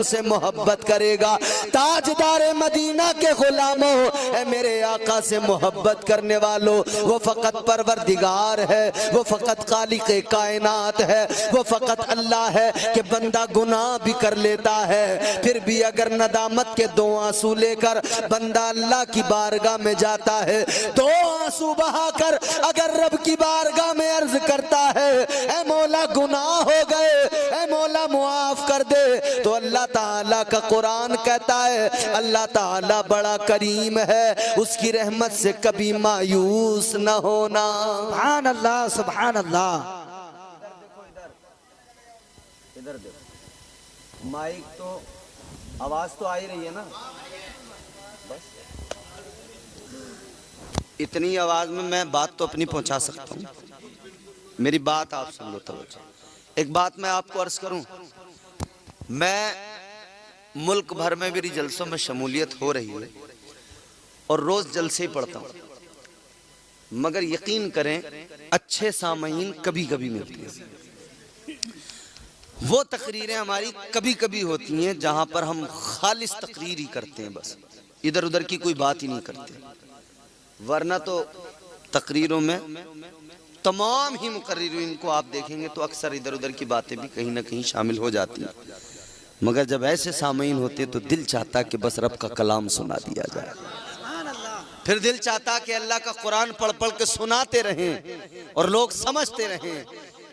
से मोहब्बत करेगा। ताजदार मदीना के गुलामों, ऐ मेरे आका से मोहब्बत करने वालों, वो फकत परवरदिगार है, वो फकत खालिक कायनात है, वो फकत अल्लाह है कि बंदा गुनाह भी कर लेता है, फिर भी अगर नदामत के दो आंसू लेकर बंदा अल्लाह की बारगाह में जाता है, दो आंसू बहाकर अगर रब की बारगाह में अर्ज करता है, ऐ मौला गुनाह हो गए, ऐ मौला मुआफ कर दे, तो अल्लाह ताला का कुरान कहता है अल्लाह ताला बड़ा करीम है, उसकी रहमत से कभी मायूस न होना। सुभान अल्लाह, सुभान अल्लाह। इधर देखो, माइक तो आवाज तो आ ही रही है ना, बस इतनी आवाज में मैं बात तो अपनी पहुंचा सकता हूँ। मेरी बात आप सुन लो तवज्जो। एक बात मैं आपको अर्ज करूं, मैं मुल्क भर में मेरी जलसों में शमूलियत हो रही है और रोज जलसे ही पढ़ता हूं, मगर यकीन करें अच्छे सामईन कभी कभी मिलती हैं। वो तकरीरें हमारी कभी कभी होती हैं जहां पर हम खालिस तकरीर ही करते हैं, बस इधर उधर की कोई बात ही नहीं करते, वरना तो तकरीरों में तमाम ही मुकर्रिरीन को आप देखेंगे तो अक्सर इधर उधर की बातें भी कहीं ना कहीं शामिल हो जाती हैं, मगर जब ऐसे सामईन होते तो दिल चाहता कि बस रब का कलाम सुना दिया जाए, फिर दिल चाहता कि अल्लाह का कुरान पढ़ पढ़ के सुनाते रहें और लोग समझते रहें।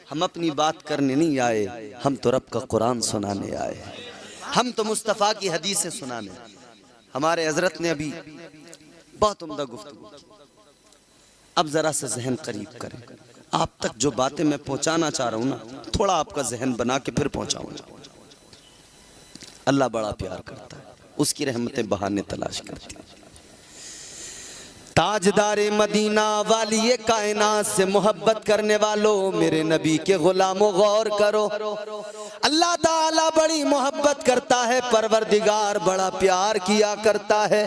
हम अपनी बात करने नहीं आए, हम तो रब का कुरान सुनाने आए, हम तो मुस्तफ़ा की हदीसें सुनाने। हमारे हजरत ने अभी बहुत उम्दा गुफ्तगू, अब जरा सा जहन करीब करें, आप तक जो बातें मैं पहुंचाना चाह रहा हूं ना, थोड़ा आपका जहन बना के फिर पहुंचाऊंगा। अल्लाह बड़ा प्यार करता है, उसकी रहमतें बहाने तलाश करती है। ताजदारे मदीना वाली ये कायनात से मोहब्बत करने वालों, मेरे नबी के गुलामों गौर करो, अल्लाह ताला बड़ी मोहब्बत करता है, परवरदिगार बड़ा प्यार किया करता है,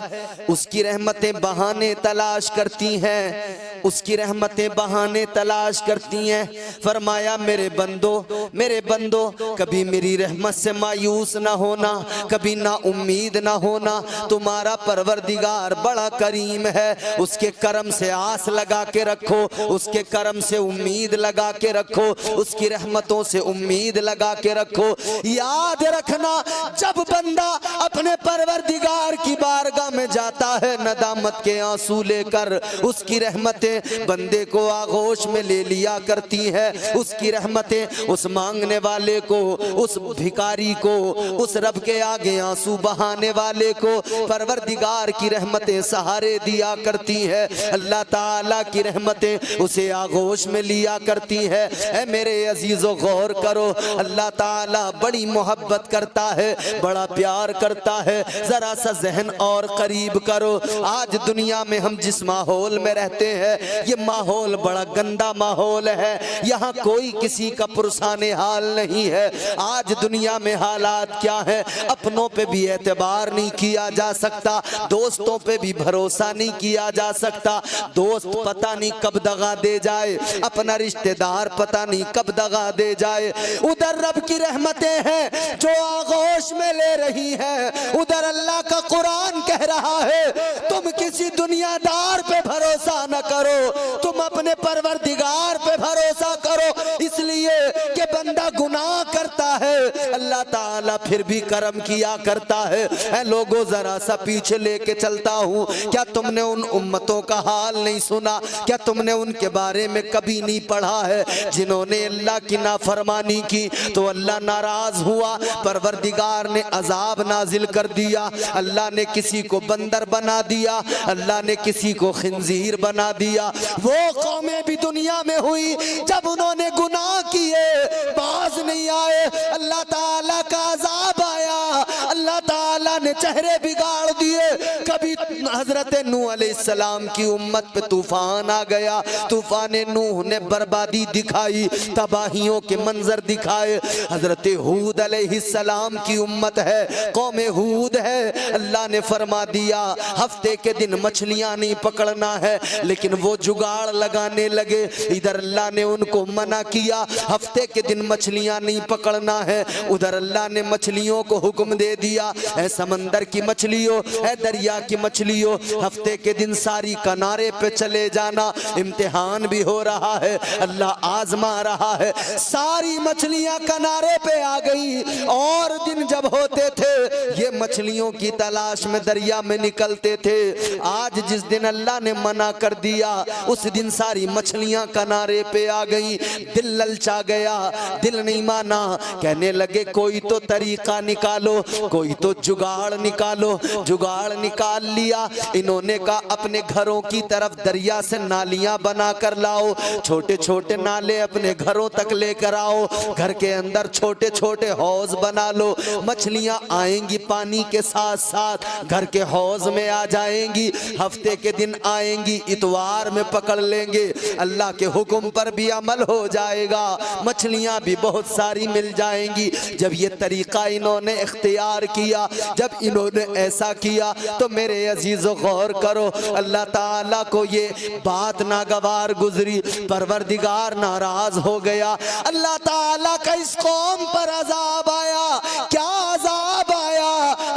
उसकी रहमतें बहाने तलाश करती हैं, उसकी रहमतें बहाने तलाश करती हैं। फरमाया मेरे बंदो कभी मेरी रहमत से मायूस ना होना, कभी ना उम्मीद ना होना, तुम्हारा परवरदिगार बड़ा करीम है, उसके करम से आस लगा के रखो, उसके करम से उम्मीद लगा के रखो, उसकी रहमतों से उम्मीद लगा के रखो। याद रखना जब बंदा अपने परवरदिगार की बारगाह में जाता है नदामत के आंसू लेकर, उसकी रहमतें बंदे को आगोश में ले लिया करती है, उसकी रहमतें उस मांगने वाले को, उस भिखारी को, उस रब के आगे आंसू बहाने वाले को परवरदिगार की रहमतें सहारे दिया करती है, अल्लाह ताला की रहमतें उसे आगोश में लिया करती है। ऐ मेरे अजीजों गौर करो, अल्लाह ताला बड़ी मोहब्बत करता है, बड़ा प्यार करता है, जरा सा जहन और करीब करो। आज दुनिया में हम जिस माहौल में रहते हैं, ये माहौल बड़ा गंदा माहौल है, यहाँ कोई किसी का पुरसाने हाल नहीं है। आज दुनिया में हालात क्या है, अपनों पे भी एतबार नहीं किया जा सकता, दोस्तों पे भी भरोसा नहीं किया जा सकता, दोस्त पता नहीं कब दगा दे जाए, अपना रिश्तेदार पता नहीं कब दगा दे जाए। उधर रब की रहमतें हैं जो आगोश में ले रही है, उधर अल्लाह का कुरान कह रहा है तुम किसी दुनियादार पे भरोसा न करो, तुम अपने परवरदिगार पे भरोसा करो, इसलिए कि बंदा गुनाह करता है, अल्लाह ताला फिर भी करम किया करता है। ऐ लोगों जरा सा पीछे लेके चलता हूँ, क्या तुमने उन उम्मतों का हाल नहीं सुना, क्या तुमने उनके बारे में कभी नहीं पढ़ा है जिन्होंने अल्लाह की नाफरमानी की तो अल्लाह नाराज हुआ, परवरदिगार ने अजाब नाजिल कर दिया, अल्लाह ने किसी को बंदर बना दिया, अल्लाह ने किसी को खिंजीर बना दिया। वो कौमें भी दुनिया में हुई जब उन्होंने गुनाह किए बाज नहीं आए, अल्लाह ताला का अजाब आया, अल्लाह ताला ने चेहरे बिगाड़ दिए, कभी हजरत नूह अलैहिस्सलाम की उम्मत पे तूफान आ गया। तूफान नूह ने बर्बादी दिखाई, तबाहियों के मंजर दिखाए। हजरत हूद अलैहिस्सलाम की उम्मत है, कौम हूद है। अल्लाह ने फरमा दिया हफ्ते के दिन मछलियां नहीं पकड़ना है, लेकिन वो जुगाड़ लगाने लगे। इधर अल्लाह ने उनको मना किया हफ्ते के दिन मछलियां नहीं पकड़ना है, उधर अल्लाह ने मछलियों को हुक्म दे दिया है समंदर की मछलियों, है दरिया की मछलियों, हफ्ते के दिन सारी किनारे पे चले जाना। इम्तिहान भी हो रहा है, अल्लाह आजमा रहा है। सारी मछलियां किनारे पे आ गई और दिन जब होते थे ये मछलियों की तलाश में दरिया में निकलते थे। आज जिस दिन अल्लाह ने मना कर दिया उस दिन सारी मछलियां किनारे पे आ गई। दिल ललचा गया, दिल नहीं माना, कहने लगे कोई तो तरीका निकालो, कोई तो जुगाड़ निकालो। जुगाड़ निकाल लिया इन्होंने, कहा अपने घरों की तरफ दरिया से नालियां बना कर लाओ, छोटे छोटे नाले अपने घरों तक लेकर आओ, घर के अंदर छोटे छोटे हौज बना लो। मछलियां आएंगी पानी के साथ साथ घर के हौज में आ जाएंगी, हफ्ते के दिन आएंगी, इतवार में पकड़ लेंगे, अल्लाह के हुक्म पर भी अमल हो जाएगा, मछलियां भी बहुत सारी मिल जाएंगी। जब ये तरीका इन्होंने इख्तियार किया, जब इन्होंने ऐसा किया तो मेरे अजीजों गौर करो, अल्लाह ताला को ये बात नागवार गुजरी, परवरदिगार नाराज हो गया। अल्लाह ताला का इस कौम पर अजाब आया। क्या अजाब आया?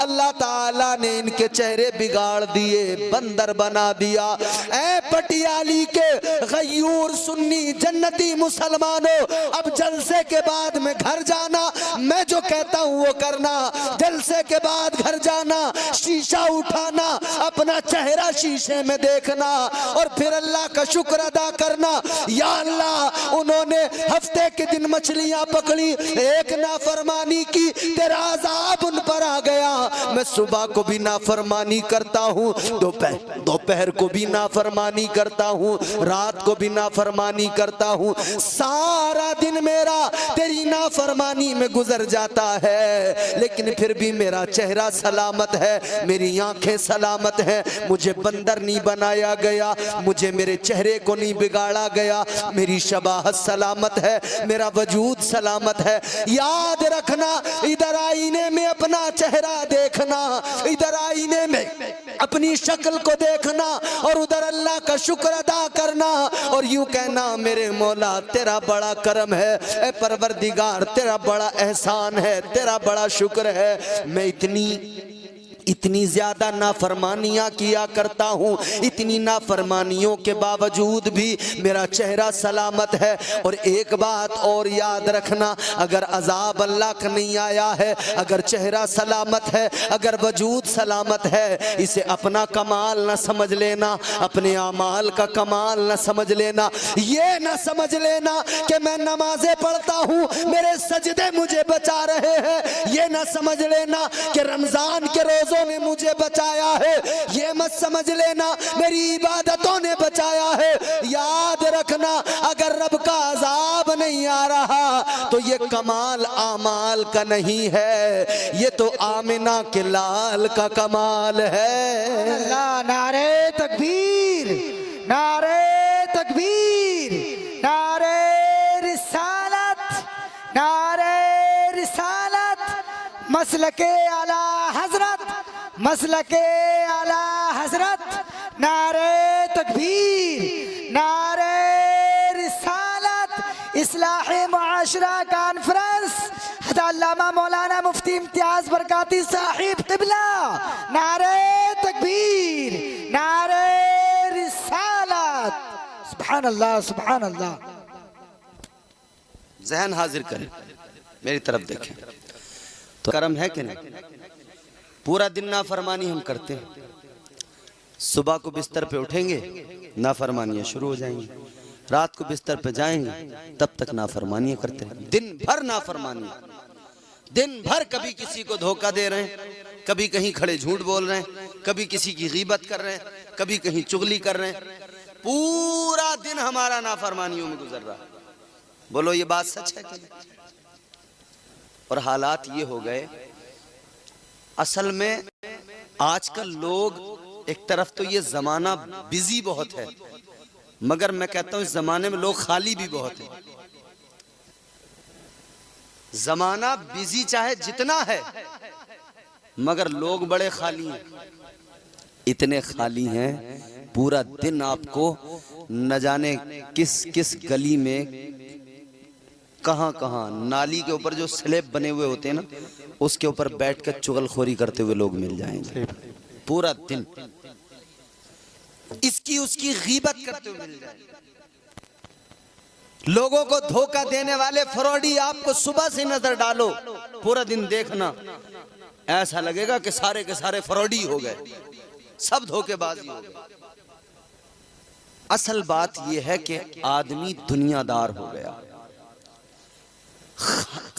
अल्लाह ताला ने इनके चेहरे बिगाड़ दिए, बंदर बना दिया। ऐ पटियाली के गयूर सुन्नी जन्नती मुसलमानों, अब जलसे के बाद में घर जाना, मैं जो कहता हूँ वो करना। जलसे के बाद घर जाना, शीशा उठाना, अपना चेहरा शीशे में देखना और फिर अल्लाह का शुक्र अदा करना। या अल्लाह उन्होंने हफ्ते के दिन मछलियां पकड़ी, एक नाफरमानी की, तेरा अजाब उन पर आ गया। मैं सुबह को भी नाफरमानी करता हूँ, दोपहर को भी नाफरमानी करता हूँ, रात को भी नाफरमानी करता हूँ, सारा दिन मेरा तेरी नाफरमानी में गुजर जाता है, लेकिन फिर भी मेरा चेहरा सलामत है, मेरी आंखें सलामत हैं, मुझे बंदर नहीं बनाया गया, मुझे मेरे चेहरे को नहीं बिगाड़ा गया, मेरी शबाहत सलामत है, मेरा वजूद सलामत है। याद रखना, इधर आईने में अपना चेहरा देखना, इधर आईने में अपनी शक्ल को देखना और उधर अल्लाह का शुक्र अदा करना और यूं कहना मेरे मौला तेरा बड़ा करम है, ए परवरदिगार तेरा बड़ा एहसान है, तेरा बड़ा शुक्र है। मैं इतनी ज्यादा नाफरमानियां किया करता हूँ, इतनी नाफरमानियों के बावजूद भी मेरा चेहरा सलामत है। और एक बात और याद रखना, अगर अजाब अल्लाह का नहीं आया है, अगर चेहरा सलामत है, अगर वजूद सलामत है, इसे अपना कमाल न समझ लेना, अपने अमाल का कमाल न समझ लेना। ये न समझ लेना कि मैं नमाजें पढ़ता हूँ, मेरे सजदे मुझे बचा रहे हैं, ये न समझ लेना कि रमजान के रोज ने मुझे बचाया है, ये मत समझ लेना मेरी इबादतों ने बचाया है। याद रखना, अगर रब का अजाब नहीं आ रहा तो ये कमाल आमाल का नहीं है, ये तो आमिना के लाल का कमाल है। अल्लाह, नारे तकबीर, नारे तकबीर, नारे रिसालत, नारे रिसालत, मसलके आला हजरत, मसलके आला हजरत, नारे तकबीर, नारे रिसालत। इस्लाहे मुआशरा कॉन्फ्रेंस अल्लामा मौलाना मुफ्ती इम्तियाज बरकाती साहिब क़िबला, नारे तकबीर, नारे रिसालत। सुभान अल्लाह, सुभान अल्लाह। जहन हाजिर करें, मेरी तरफ देखें, तो करम है कि नहीं? पूरा दिन नाफरमानी हम करते हैं, सुबह को बिस्तर पे उठेंगे नाफरमानियां शुरू हो जाएंगी, रात को बिस्तर पे जाएंगे तब तक नाफरमानियां करते हैं, दिन भर नाफरमानियां, दिन भर कभी किसी को धोखा दे रहे हैं, कभी कहीं खड़े झूठ बोल रहे हैं, कभी किसी की गीबत कर रहे हैं, कभी कहीं चुगली कर रहे हैं, पूरा दिन हमारा नाफरमानियों में गुजर रहा है। बोलो ये बात सच है कि नहीं? और हालात ये हो गए, असल में आजकल लोग एक तरफ तो ये जमाना बिजी बहुत है, मगर मैं कहता हूं इस जमाने में लोग खाली भी बहुत हैं। जमाना बिजी चाहे जितना है, मगर लोग बड़े खाली हैं। इतने खाली हैं, पूरा दिन आपको न जाने किस किस गली में, कहां कहां नाली के ऊपर जो स्लैब बने हुए होते हैं ना, उसके ऊपर बैठकर चुगलखोरी करते हुए लोग मिल जाएंगे। पूरा दिन इसकी उसकी गीबत करते हुए मिल जाएंगे। लोगों को धोखा देने वाले फ्रॉडी आपको सुबह से नजर डालो, पूरा दिन देखना, ऐसा लगेगा कि सारे के सारे फ्रॉडी हो गए, सब धोखेबाजी हो गए। असल बात यह है कि आदमी दुनियादार हो गया।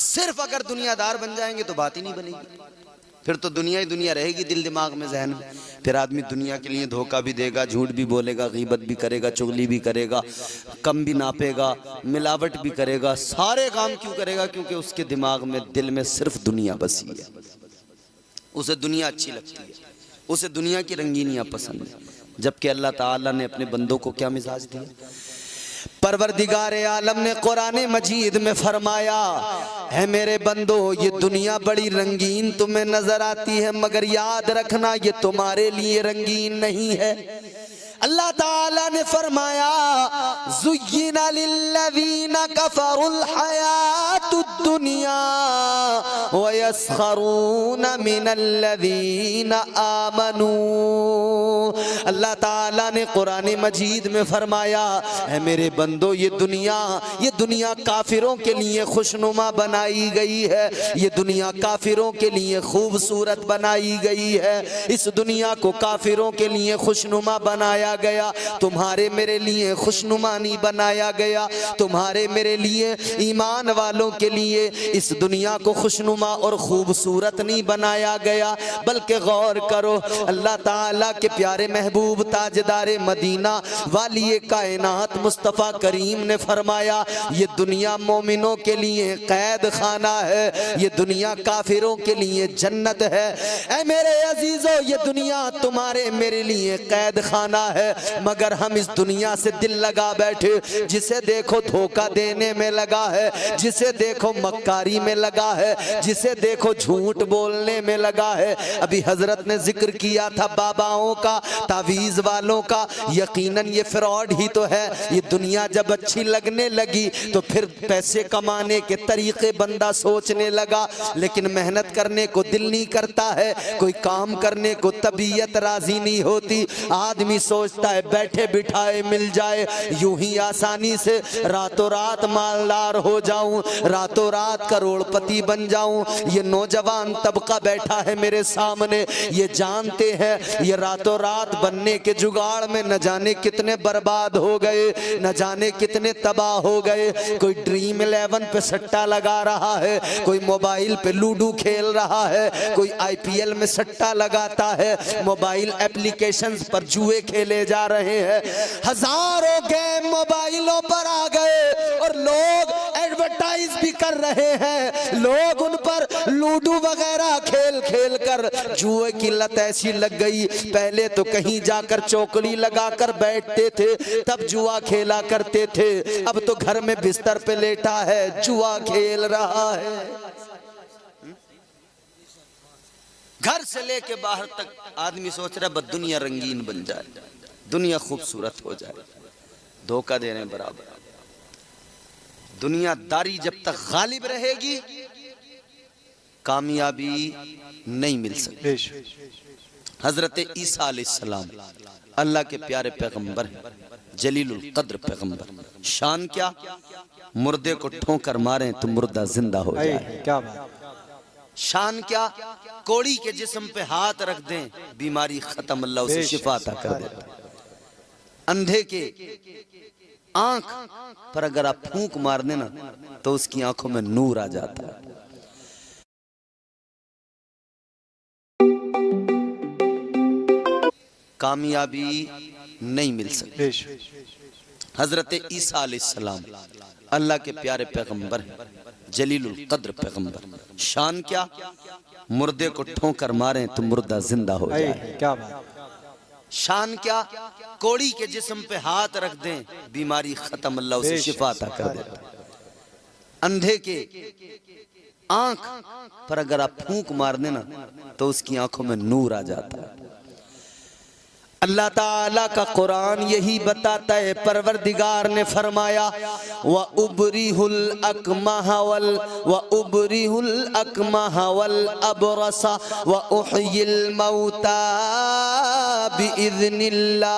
सिर्फ अगर दुनियादार बन जाएंगे तो बात ही नहीं बनेगी, फिर तो दुनिया ही दुनिया रहेगी दिल दिमाग में, जहन में। फिर आदमी दुनिया के लिए धोखा भी देगा, झूठ भी बोलेगा, गीबत भी करेगा, चुगली भी करेगा, कम भी नापेगा, मिलावट भी करेगा, सारे काम क्यों करेगा? क्योंकि उसके दिमाग में, दिल में सिर्फ दुनिया बसी है। उसे दुनिया अच्छी लगती है, उसे दुनिया की रंगीनियां पसंद है। जबकि अल्लाह ताला ने अपने बंदों को क्या मिजाज दिया? परवरदिगार आलम ने कुरान मजीद में फरमाया, है मेरे बंदो, ये दुनिया बड़ी रंगीन तुम्हें नजर आती है, मगर याद रखना ये तुम्हारे लिए रंगीन नहीं है। अल्लाह ताला ने फरमाया, ज़ुय्यिना लिल्लज़ीना कफ़रुल हयातुद दुनिया व यस्खरूना मिनल्लज़ीना आमनू। अल्लाह ताला ने कुरान मजीद में फरमाया, है मेरे बंदो, ये दुनिया काफिरों के लिए खुशनुमा बनाई गई है, ये दुनिया काफिरों के लिए खूबसूरत बनाई गई है। इस दुनिया को काफिरों के लिए खुशनुमा बनाया गया, तुम्हारे मेरे लिए खुशनुमा नहीं बनाया गया। तुम्हारे मेरे लिए, ईमान वालों के लिए इस दुनिया को खुशनुमा और खूबसूरत नहीं बनाया गया, बल्कि गौर करो, अल्लाह ताला के प्यारे महबूब ताजदारे मदीना वाली कायनात मुस्तफ़ा करीम ने फरमाया, ये दुनिया मोमिनों के लिए कैद खाना है, ये दुनिया काफिरों के लिए जन्नत है। ऐ मेरे अजीजों, ये दुनिया तुम्हारे मेरे लिए कैद खाना है, मगर हम इस दुनिया से दिल लगा बैठे, जिसे देखो धोखा देने में लगा है, जिसे देखो मक्कारी में लगा है, जिसे देखो झूठ बोलने में लगा है। अभी हजरत ने जिक्र किया था बाबाओं का, तावीज वालों का, यकीनन ये फ्रॉड ही तो है। ये दुनिया जब अच्छी लगने लगी तो फिर पैसे कमाने के तरीके बंदा सोचने लगा, लेकिन मेहनत करने को दिल नहीं करता है, कोई काम करने को तबीयत राजी नहीं होती। आदमी सोचता है बैठे बिठाए मिल जाए, यूं ही आसानी से रातों रात मालदार हो जाऊं, रातों रात करोड़पति बन जाऊं। ये नौजवान तबका बैठा है मेरे सामने, ये जानते हैं ये रातों रात बनने के जुगाड़ में न जाने कितने बर्बाद हो गए, न जाने कितने तबाह हो गए। कोई ड्रीम 11 पे सट्टा लगा रहा है, कोई मोबाइल पे लूडो खेल रहा है, कोई IPL में सट्टा लगाता है, मोबाइल एप्लीकेशंस पर जुए खेले जा रहे हैं। हजारों गेम मोबाइलों पर आ गए और लोग एडवर्टाइज भी कर रहे हैं। लोग उन पर लूडो वगैरह खेल खेल कर जुए की लत ऐसी लग गई, पहले तो कहीं जाकर चौकड़ी लगाकर बैठते थे तब जुआ खेला करते थे, अब तो घर में बिस्तर पे लेटा है जुआ खेल रहा है। घर से लेके बाहर तक आदमी सोच रहा है बस दुनिया रंगीन बन जाए, दुनिया खूबसूरत हो जाए। धोखा देने बराबर। दुनियादारी जब तक गालिब रहेगी कामयाबी नहीं मिल सकती। हजरत ईसा अलैहिस्सलाम अल्लाह के प्यारे पैगंबर हैं, जलीलुल कद्र पैगंबर। शान क्या? मुर्दे को ठोकर मारें तो मुर्दा जिंदा हो जाए। क्या बात। शान क्या? कोड़ी के जिस्म पे हाथ रख दें, बीमारी खत्म, अल्लाह उसे शिफा अता कर देता। अंधे के आंख पर अगर आप फूंक मार देना तो उसकी आंखों में नूर आ जाता है। कामयाबी नहीं मिल सकती। हजरत ईसा अलैहिस्सलाम अल्लाह के प्यारे पैगंबर हैं, जलीलुल कद्र पैगंबर। शान क्या? मुर्दे को ठोकर मारें तो मुर्दा जिंदा हो जाए। क्या बात। शान क्या? कोड़ी के जिस्म पे हाथ रख दें, बीमारी खत्म, अल्लाह उसे शिफा अता कर देता है। अंधे के आंख पर अगर आप फूंक मार देना तो उसकी आंखों में नूर आ जाता है। अल्लाह ताला का कुरान यही बताता है, परवरदिगार ने फरमाया व उबरिहुल अकमह वल अबरसा व उहयिल मौता बिइज़्निल्लाह।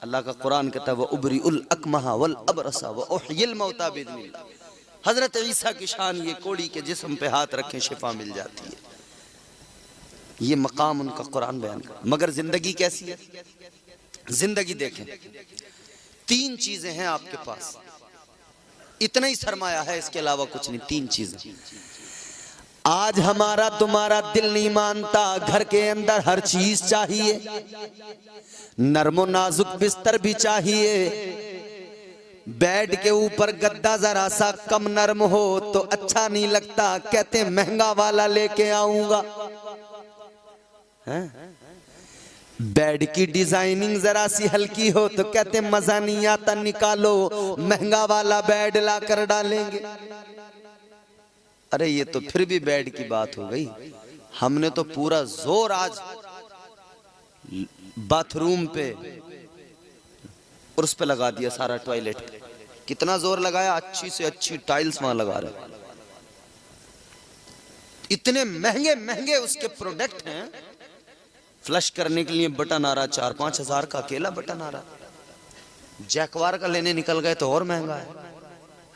अल्लाह का कुरान कहता है व उबरिउल अकमह वल अबरसा व उहयिल मौता बिइज़्निल्लाह। हजरत ईसा की शान ये, कोड़ी के जिस्म पे हाथ रखें शिफा मिल जाती है। ये मकाम उनका कुरान बयान कर। मगर जिंदगी कैसी है? जिंदगी देखें, तीन चीजें हैं आपके पास, इतना ही सरमाया है, इसके अलावा कुछ नहीं। तीन चीजें आज हमारा तुम्हारा दिल नहीं मानता। घर के अंदर हर चीज चाहिए, नरमो नाजुक बिस्तर भी चाहिए, बेड के ऊपर गद्दा जरा सा कम नरम हो तो अच्छा नहीं लगता, कहते महंगा वाला लेके आऊंगा। बेड की डिजाइनिंग जरा सी हल्की हो तो कहते मजा नहीं आता, निकालो महंगा वाला बेड ला कर डालेंगे। अरे ये तो फिर भी बेड की बात हो गई, हमने तो पूरा जोर आज बाथरूम पे और उस पे लगा दिया, सारा टॉयलेट पे कितना जोर लगाया, अच्छी से अच्छी टाइल्स वहां लगा रहे। इतने महंगे महंगे उसके प्रोडक्ट हैं, फ्लश करने के लिए बटन आ रहा 4-5 हजार का अकेला बटन आ रहा। जैकवार का लेने निकल गए तो और महंगा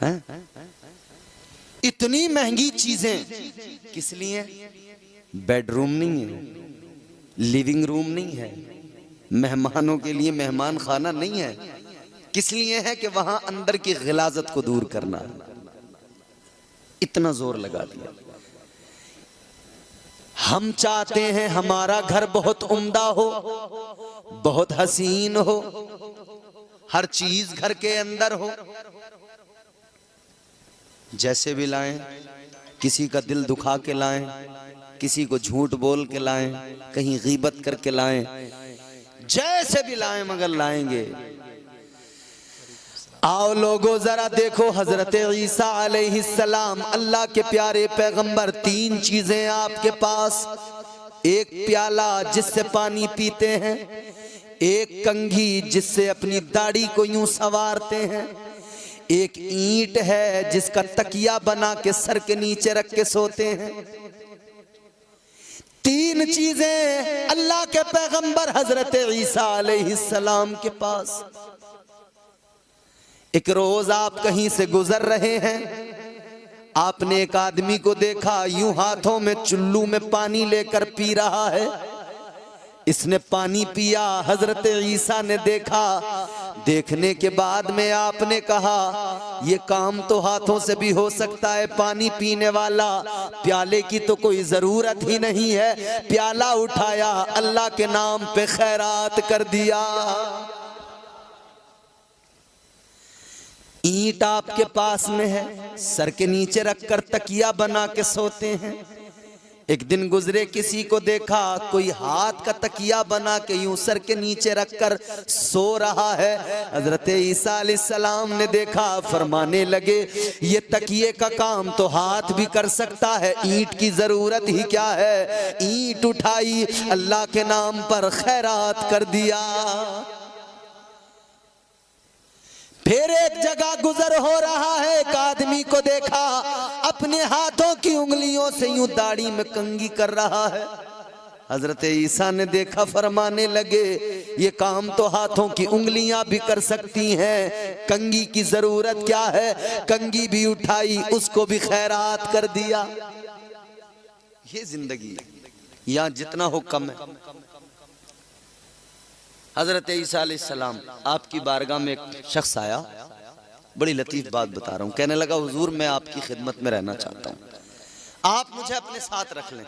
है? इतनी महंगी चीजें किस लिए? बेडरूम नहीं है, लिविंग रूम नहीं है, मेहमानों के लिए मेहमान खाना नहीं है। किस लिए है? कि वहां अंदर की गिलाजत को दूर करना। इतना जोर लगा दिया। हम चाहते हैं हमारा घर बहुत उम्दा हो, बहुत हसीन हो, हर चीज घर के अंदर हो। जैसे भी लाएं, किसी का दिल दुखा के लाएं, किसी को झूठ बोल के लाएं, कहीं गीबत करके लाएं, जैसे भी लाएं मगर लाएंगे। आओ लोगों जरा देखो, हजरत ईसा अलैहिस्सलाम अल्लाह के प्यारे पैगंबर, तीन चीजें आपके पास। एक प्याला जिससे पानी पीते हैं, एक कंघी जिससे अपनी दाढ़ी को यूं संवारते हैं, एक ईंट है जिसका तकिया बना के सर के नीचे रख के सोते हैं। तीन चीजें अल्लाह के पैगंबर हजरत ईसा अलैहिस्सलाम के पास। एक रोज आप कहीं से गुजर रहे हैं, आपने एक आदमी को देखा यूं हाथों में चुल्लू में पानी लेकर पी रहा है। इसने पानी पिया, हजरत ईसा ने देखा। देखने के बाद में आपने कहा ये काम तो हाथों से भी हो सकता है, पानी पीने वाला प्याले की तो कोई जरूरत ही नहीं है। प्याला उठाया, अल्लाह के नाम पे खैरात कर दिया। ईंट आपके पास में है, सर के नीचे रखकर तकिया बना के सोते हैं। एक दिन गुजरे, किसी को देखा कोई हाथ का तकिया बना के यूं सर के नीचे रखकर सो रहा है। हजरत ईसा अलैहिस्सलाम ने देखा, फरमाने लगे ये तकिए का काम तो हाथ भी कर सकता है, ईंट की जरूरत ही क्या है। ईंट उठाई, अल्लाह के नाम पर खैरात कर दिया। फिर एक जगह गुजर हो रहा है, एक आदमी को देखा अपने हाथों की उंगलियों से यूं दाढ़ी में कंघी कर रहा है। हजरत ईसा ने देखा, फरमाने लगे ये काम तो हाथों की उंगलियां भी कर सकती हैं, कंघी की जरूरत क्या है। कंघी भी उठाई, उसको भी खैरात कर दिया। ये जिंदगी यहां जितना हो कम है। हजरत ईसा अलैहिस्सलाम आपकी बारगाह में एक शख्स आया, बड़ी लतीफ बात बता रहा हूँ। कहने लगा हुजूर मैं आपकी खिदमत में रहना चाहता हूँ, आप मुझे अपने साथ रख लें।